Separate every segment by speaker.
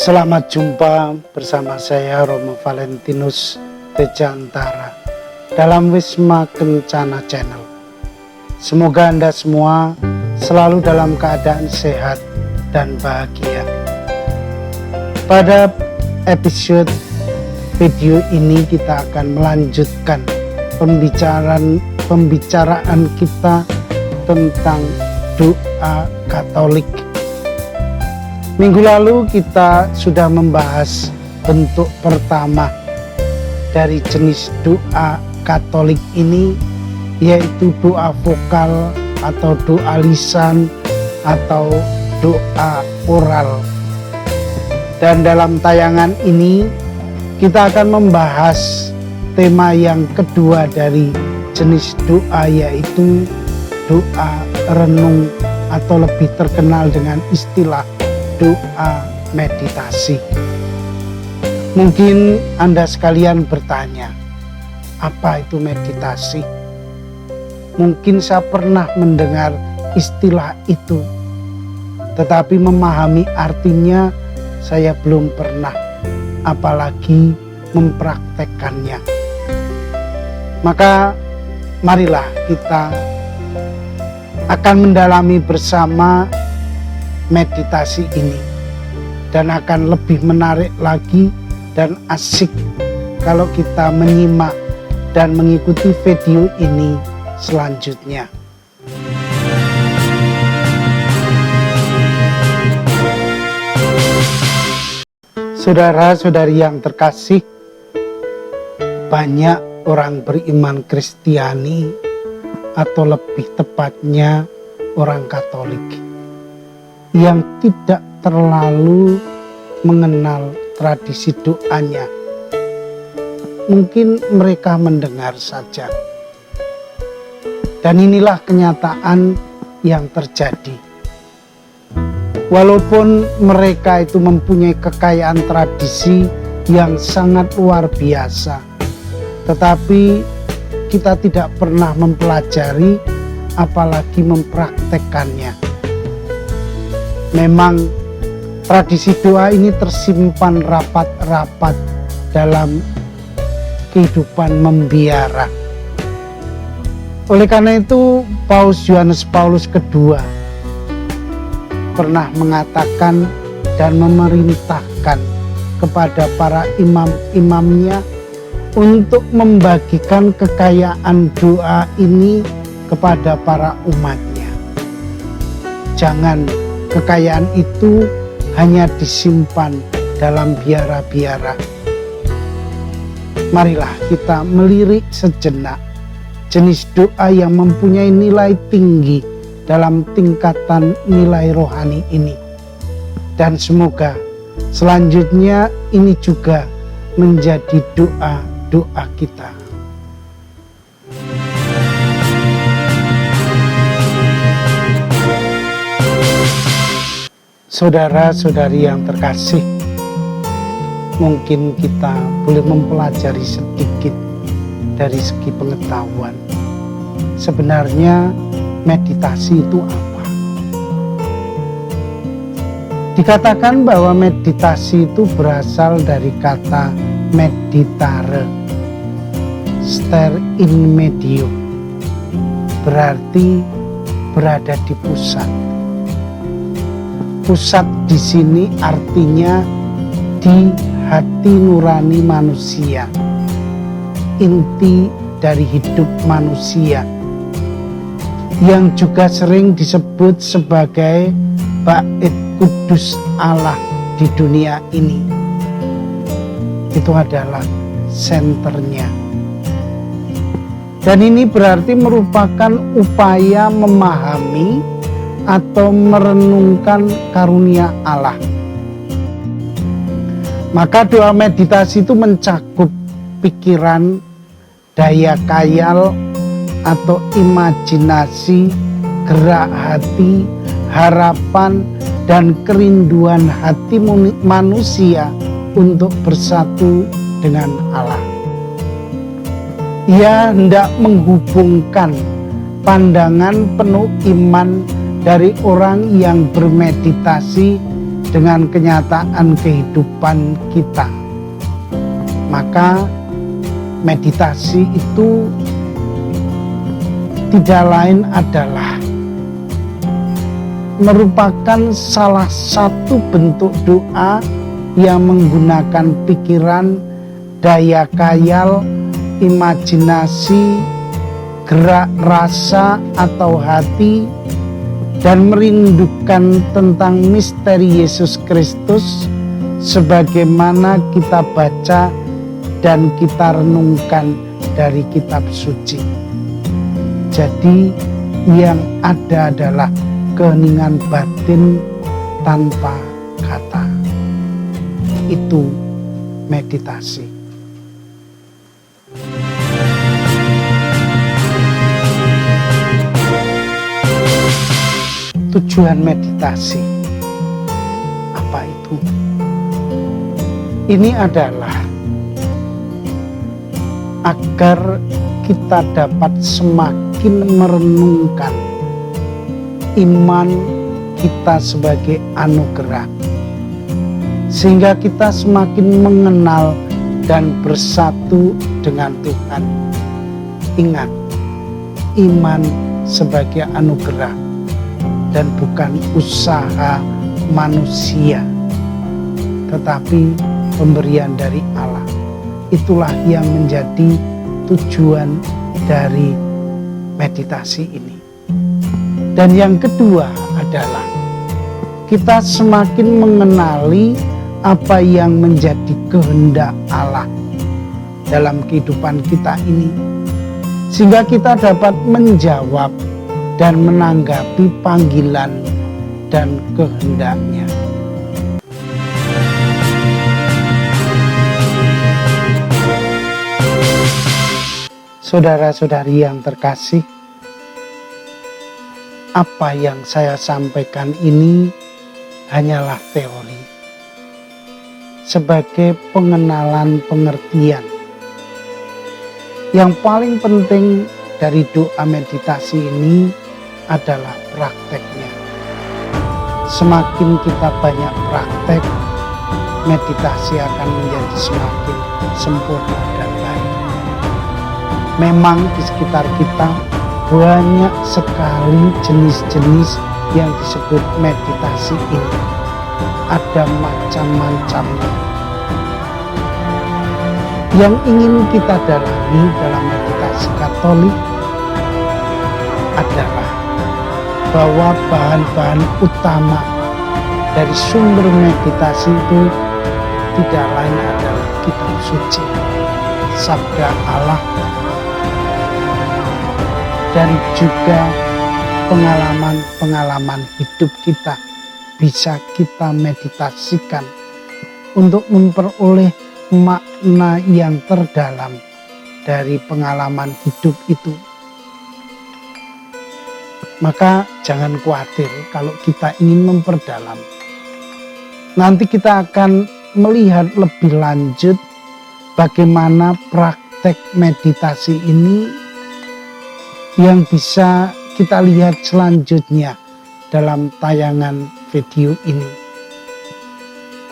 Speaker 1: Selamat jumpa bersama saya Romo Valentinus Tejantara dalam Wisma Kencana Channel. Semoga Anda semua selalu dalam keadaan sehat dan bahagia. Pada episode video ini kita akan melanjutkan pembicaraan kita tentang doa Katolik. Minggu lalu kita sudah membahas bentuk pertama dari jenis doa Katolik ini, yaitu doa vokal atau doa lisan atau doa oral. Dan dalam tayangan ini kita akan membahas tema yang kedua dari jenis doa, yaitu doa renung atau lebih terkenal dengan istilah doa meditasi. Mungkin Anda sekalian bertanya, apa itu meditasi? Mungkin saya pernah mendengar istilah itu, tetapi memahami artinya saya belum pernah, apalagi mempraktekkannya. Maka marilah kita akan mendalami bersama meditasi ini, dan akan lebih menarik lagi dan asik kalau kita menyimak dan mengikuti video ini selanjutnya. Saudara-saudari yang terkasih, banyak orang beriman Kristiani atau lebih tepatnya orang Katolik yang tidak terlalu mengenal tradisi doanya. Mungkin mereka mendengar saja. Dan inilah kenyataan yang terjadi. Walaupun mereka itu mempunyai kekayaan tradisi yang sangat luar biasa, tetapi kita tidak pernah mempelajari apalagi mempraktekkannya. Memang tradisi doa ini tersimpan rapat-rapat dalam kehidupan membiara. Oleh karena itu Paus Yohanes Paulus II pernah mengatakan dan memerintahkan kepada para imam-imamnya untuk membagikan kekayaan doa ini kepada para umatnya. Jangan kekayaan itu hanya disimpan dalam biara-biara. Marilah kita melirik sejenak jenis doa yang mempunyai nilai tinggi dalam tingkatan nilai rohani ini. Dan semoga selanjutnya ini juga menjadi doa-doa kita. Saudara-saudari yang terkasih, mungkin kita boleh mempelajari sedikit dari segi pengetahuan. Sebenarnya meditasi itu apa? Dikatakan bahwa meditasi itu berasal dari kata meditare, ster in medio, berarti berada di pusat. Pusat di sini artinya di hati nurani manusia, inti dari hidup manusia, yang juga sering disebut sebagai bait kudus Allah di dunia ini. Itu adalah senternya. Dan ini berarti merupakan upaya memahami atau merenungkan karunia Allah. Maka doa meditasi itu mencakup pikiran, daya khayal atau imajinasi, gerak hati, harapan, dan kerinduan hati manusia untuk bersatu dengan Allah. Ia hendak menghubungkan pandangan penuh iman dari orang yang bermeditasi dengan kenyataan kehidupan kita. Maka meditasi itu tidak lain adalah merupakan salah satu bentuk doa yang menggunakan pikiran, daya khayal, imajinasi, gerak rasa atau hati, dan merindukan tentang misteri Yesus Kristus sebagaimana kita baca dan kita renungkan dari kitab suci. Jadi yang ada adalah keheningan batin tanpa kata. Itu meditasi. Tujuan meditasi apa itu? Ini adalah agar kita dapat semakin merenungkan iman kita sebagai anugerah, sehingga kita semakin mengenal dan bersatu dengan Tuhan. Ingat, iman sebagai anugerah dan bukan usaha manusia, tetapi pemberian dari Allah. Itulah yang menjadi tujuan dari meditasi ini. Dan yang kedua adalah kita semakin mengenali apa yang menjadi kehendak Allah dalam kehidupan kita ini, sehingga kita dapat menjawab dan menanggapi panggilan dan kehendaknya. Saudara-saudari yang terkasih, apa yang saya sampaikan ini hanyalah teori sebagai pengenalan pengertian. Yang paling penting dari doa meditasi ini adalah prakteknya. Semakin kita banyak praktek, meditasi akan menjadi semakin sempurna dan baik. Memang di sekitar kita banyak sekali jenis-jenis yang disebut meditasi ini. Ada macam-macamnya. Yang ingin kita dalami dalam meditasi Katolik adalah bahwa bahan-bahan utama dari sumber meditasi itu tidak lain adalah kitab suci, sabda Allah, dan juga pengalaman-pengalaman hidup kita bisa kita meditasikan untuk memperoleh makna yang terdalam dari pengalaman hidup itu. Maka jangan khawatir kalau kita ingin memperdalam. Nanti kita akan melihat lebih lanjut bagaimana praktek meditasi ini yang bisa kita lihat selanjutnya dalam tayangan video ini.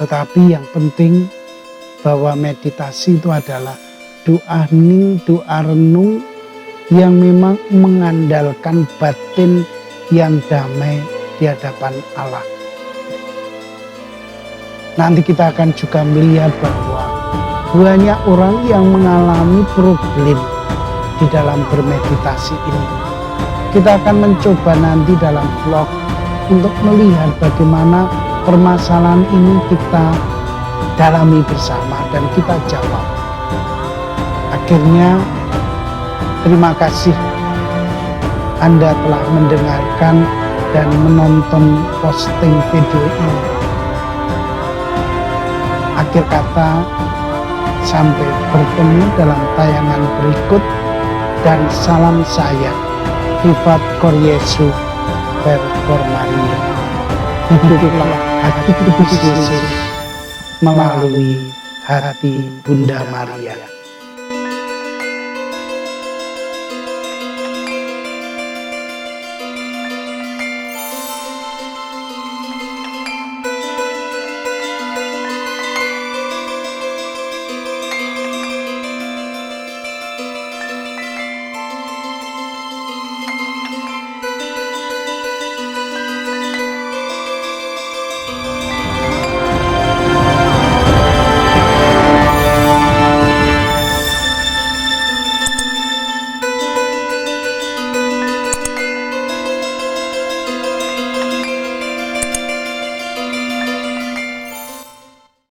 Speaker 1: Tetapi yang penting bahwa meditasi itu adalah doa hening, doa renung yang memang mengandalkan batin yang damai di hadapan Allah. Nanti kita akan juga melihat bahwa banyak orang yang mengalami problem di dalam bermeditasi ini. Kita akan mencoba nanti dalam vlog untuk melihat bagaimana permasalahan ini kita dalami bersama dan kita jawab. Akhirnya, terima kasih Anda telah mendengarkan dan menonton posting video ini. Akhir kata, sampai bertemu dalam tayangan berikut, dan salam saya, Vivat Cor Jesu per Cor Maria. Hiduplah hati Kristus melalui hati Bunda Maria.